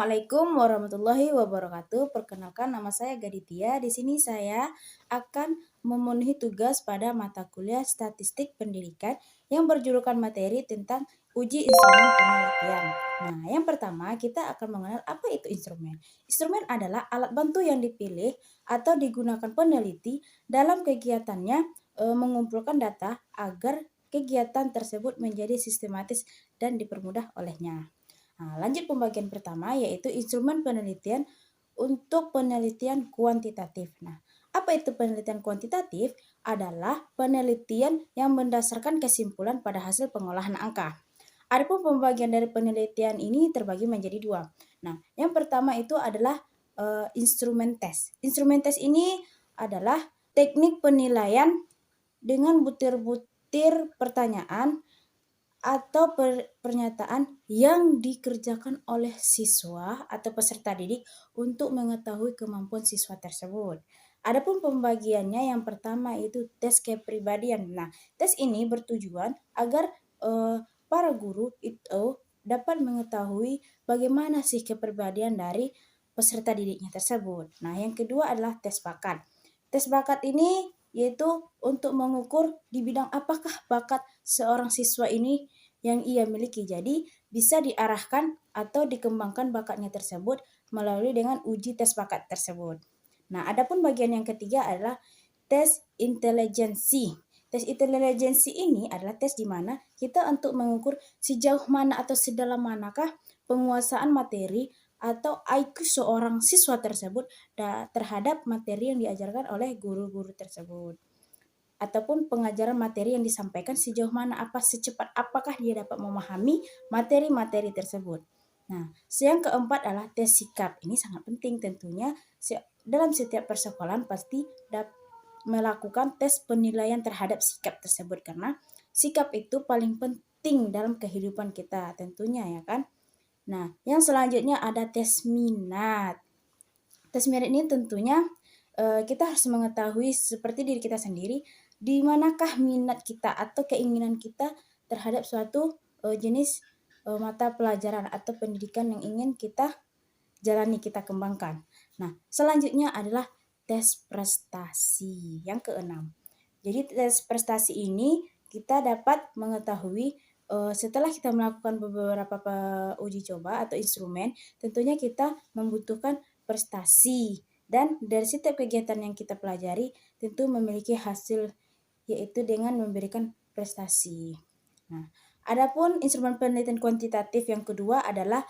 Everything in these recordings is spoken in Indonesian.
Assalamualaikum warahmatullahi wabarakatuh. Perkenalkan nama saya Gaditya. Di sini saya akan memenuhi tugas pada mata kuliah Statistik Pendidikan yang berjurukan materi tentang uji instrumen penelitian. Nah, yang pertama kita akan mengenal apa itu instrumen. Instrumen adalah alat bantu yang dipilih atau digunakan peneliti dalam kegiatannya mengumpulkan data agar kegiatan tersebut menjadi sistematis dan dipermudah olehnya. Nah, lanjut pembagian pertama yaitu instrumen penelitian untuk penelitian kuantitatif. Nah, apa itu penelitian kuantitatif? Adalah penelitian yang mendasarkan kesimpulan pada hasil pengolahan angka. Adapun pembagian dari penelitian ini terbagi menjadi dua. Nah, yang pertama itu adalah instrumen tes. Instrumen tes ini adalah teknik penilaian dengan butir-butir pertanyaan atau pernyataan yang dikerjakan oleh siswa atau peserta didik untuk mengetahui kemampuan siswa tersebut. Adapun pembagiannya yang pertama itu tes kepribadian. Nah, tes ini bertujuan agar para guru itu dapat mengetahui bagaimana sih kepribadian dari peserta didiknya tersebut. Nah, yang kedua adalah tes bakat. Tes bakat ini yaitu untuk mengukur di bidang apakah bakat seorang siswa ini yang ia miliki. Jadi bisa diarahkan atau dikembangkan bakatnya tersebut melalui dengan uji tes bakat tersebut. Nah, adapun bagian yang ketiga adalah tes intelijensi. Tes intelijensi ini adalah tes di mana kita untuk mengukur sejauh mana atau sedalam manakah penguasaan materi atau IQ seorang siswa tersebut terhadap materi yang diajarkan oleh guru-guru tersebut. Ataupun pengajaran materi yang disampaikan sejauh mana secepat apakah dia dapat memahami materi-materi tersebut. Nah, yang keempat adalah tes sikap. Ini sangat penting tentunya dalam setiap persekolahan pasti melakukan tes penilaian terhadap sikap tersebut karena sikap itu paling penting dalam kehidupan kita tentunya ya kan. Nah, yang selanjutnya ada tes minat. Tes minat ini tentunya kita harus mengetahui seperti diri kita sendiri, di manakah minat kita atau keinginan kita terhadap suatu jenis mata pelajaran atau pendidikan yang ingin kita jalani, kita kembangkan. Nah, selanjutnya adalah tes prestasi yang keenam. Jadi tes prestasi ini kita dapat mengetahui setelah kita melakukan beberapa uji coba atau instrumen, tentunya kita membutuhkan prestasi dan dari setiap kegiatan yang kita pelajari tentu memiliki hasil yaitu dengan memberikan prestasi. Nah, adapun instrumen penelitian kuantitatif yang kedua adalah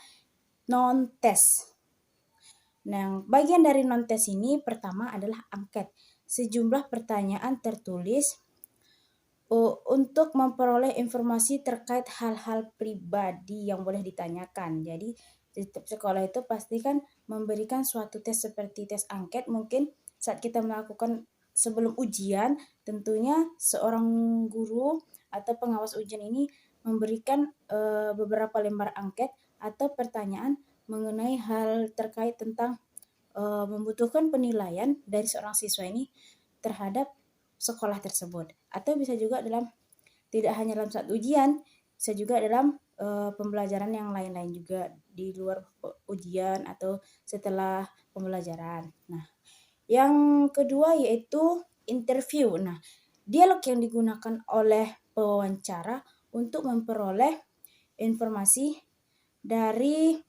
non-tes. Nah, bagian dari non-tes ini pertama adalah angket. Sejumlah pertanyaan tertulis untuk memperoleh informasi terkait hal-hal pribadi yang boleh ditanyakan. Jadi di sekolah itu pasti kan memberikan suatu tes seperti tes angket. Mungkin saat kita melakukan sebelum ujian, tentunya seorang guru atau pengawas ujian ini memberikan beberapa lembar angket atau pertanyaan mengenai hal terkait tentang membutuhkan penilaian dari seorang siswa ini terhadap sekolah tersebut, atau bisa juga tidak hanya dalam saat ujian, bisa juga dalam pembelajaran yang lain-lain juga di luar ujian atau setelah pembelajaran. Nah, yang kedua yaitu interview. Nah, dialog yang digunakan oleh pewawancara untuk memperoleh informasi dari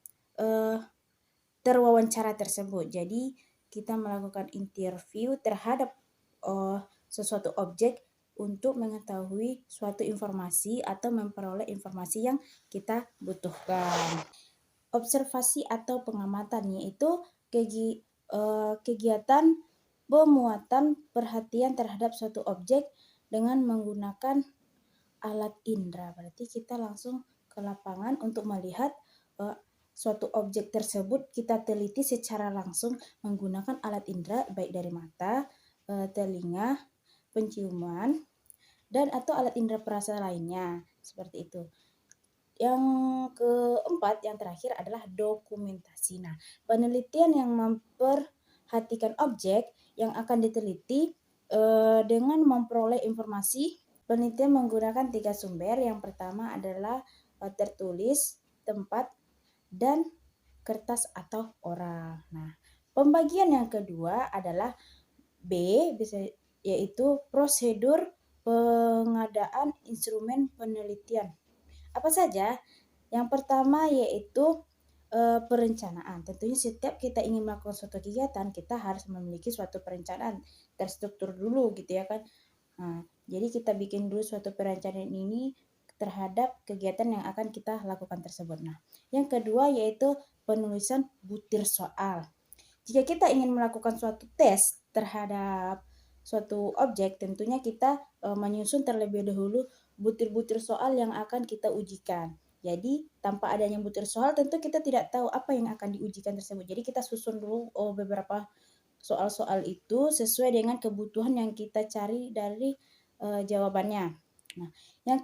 terwawancara tersebut. Jadi kita melakukan interview terhadap sesuatu objek untuk mengetahui suatu informasi atau memperoleh informasi yang kita butuhkan. Observasi atau pengamatan yaitu kegiatan pemuatan perhatian terhadap suatu objek dengan menggunakan alat indera. Berarti kita langsung ke lapangan untuk melihat suatu objek tersebut, kita teliti secara langsung menggunakan alat indera baik dari mata, telinga, penciuman, dan atau alat indera perasa lainnya, seperti itu. Yang keempat, yang terakhir adalah dokumentasi. Nah, penelitian yang memperhatikan objek yang akan diteliti dengan memperoleh informasi. Penelitian menggunakan 3 sumber. Yang pertama adalah tertulis, tempat, dan kertas atau orang. Nah, pembagian yang kedua adalah B, yaitu prosedur pengadaan instrumen penelitian. Apa saja? Yang pertama yaitu perencanaan. Tentunya setiap kita ingin melakukan suatu kegiatan, kita harus memiliki suatu perencanaan terstruktur dulu gitu ya kan. Nah, jadi kita bikin dulu suatu perencanaan ini terhadap kegiatan yang akan kita lakukan tersebut. Nah, yang kedua yaitu penulisan butir soal. Jika kita ingin melakukan suatu tes terhadap suatu objek, tentunya kita menyusun terlebih dahulu butir-butir soal yang akan kita ujikan. Jadi, tanpa adanya butir soal, tentu kita tidak tahu apa yang akan diujikan tersebut. Jadi, kita susun dulu beberapa soal-soal itu sesuai dengan kebutuhan yang kita cari dari jawabannya. Nah, yang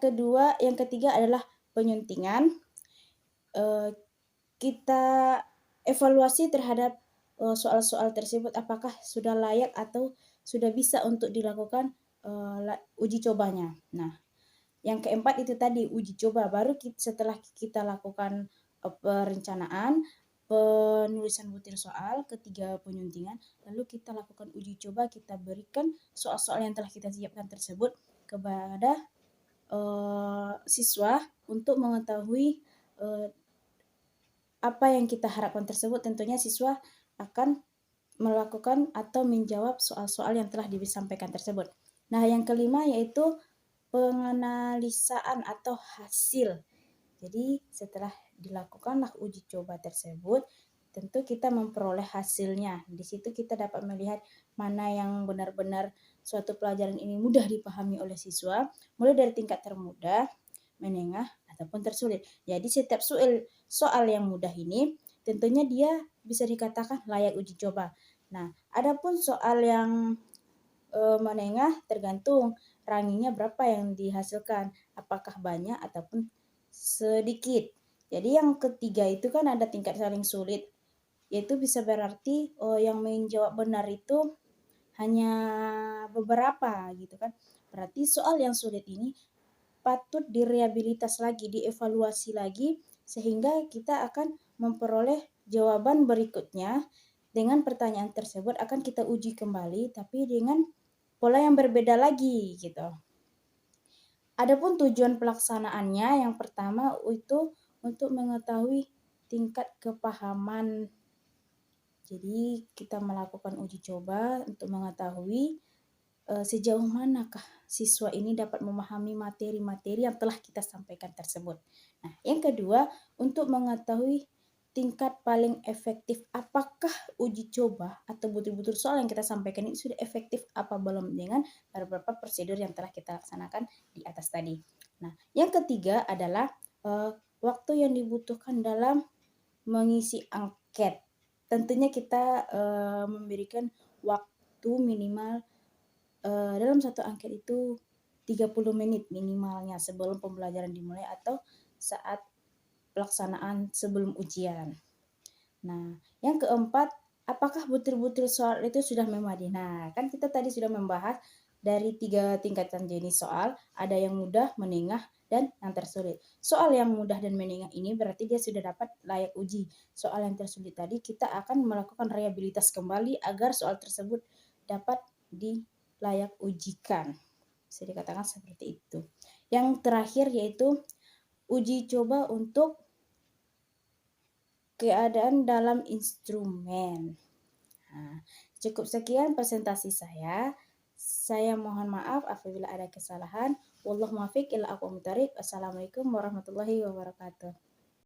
ketiga adalah penyuntingan. Kita evaluasi terhadap soal-soal tersebut apakah sudah layak atau sudah bisa untuk dilakukan uji cobanya. Nah, yang keempat itu tadi uji coba. Baru setelah kita lakukan perencanaan, penulisan butir soal, ketiga penyuntingan, lalu kita lakukan uji coba, kita berikan soal-soal yang telah kita siapkan tersebut kepada siswa untuk mengetahui apa yang kita harapkan tersebut. Tentunya siswa akan melakukan atau menjawab soal-soal yang telah disampaikan tersebut. Nah, yang kelima yaitu penganalisaan atau hasil. Jadi, setelah dilakukanlah uji coba tersebut, tentu kita memperoleh hasilnya. Di situ kita dapat melihat mana yang benar-benar suatu pelajaran ini mudah dipahami oleh siswa, mulai dari tingkat termudah, menengah, ataupun tersulit. Jadi setiap soal yang mudah ini tentunya dia bisa dikatakan layak uji coba. Nah, adapun soal yang menengah tergantung ranginya berapa yang dihasilkan, apakah banyak ataupun sedikit. Jadi yang ketiga itu kan ada tingkat saling sulit, yaitu bisa berarti yang menjawab benar itu hanya beberapa gitu kan. Berarti soal yang sulit ini patut direhabilitas lagi, dievaluasi lagi, sehingga kita akan memperoleh jawaban berikutnya. Dengan pertanyaan tersebut akan kita uji kembali, tapi dengan pola yang berbeda lagi gitu. Adapun tujuan pelaksanaannya, yang pertama itu untuk mengetahui tingkat kepahaman. Jadi kita melakukan uji coba untuk mengetahui sejauh manakah siswa ini dapat memahami materi-materi yang telah kita sampaikan tersebut. Nah, yang kedua, untuk mengetahui tingkat paling efektif, apakah uji coba atau butir-butir soal yang kita sampaikan ini sudah efektif apa belum dengan beberapa prosedur yang telah kita laksanakan di atas tadi. Nah, yang ketiga adalah waktu yang dibutuhkan dalam mengisi angket. Tentunya kita memberikan waktu minimal dalam satu angket itu 30 menit minimalnya sebelum pembelajaran dimulai atau saat pelaksanaan sebelum ujian. Nah, yang keempat, apakah butir-butir soal itu sudah memadai? Nah, kan kita tadi sudah membahas dari 3 tingkatan jenis soal, ada yang mudah, menengah, dan yang tersulit. Soal yang mudah dan menengah ini berarti dia sudah dapat layak uji. Soal yang tersulit tadi kita akan melakukan rehabilitas kembali agar soal tersebut dapat layak ujikan. Bisa dikatakan seperti itu. Yang terakhir yaitu uji coba untuk keadaan dalam instrumen. Nah, cukup sekian presentasi saya. Saya mohon maaf apabila ada kesalahan. Wallahu muwaffiq ila aqwamit thoriq. Assalamualaikum warahmatullahi wabarakatuh.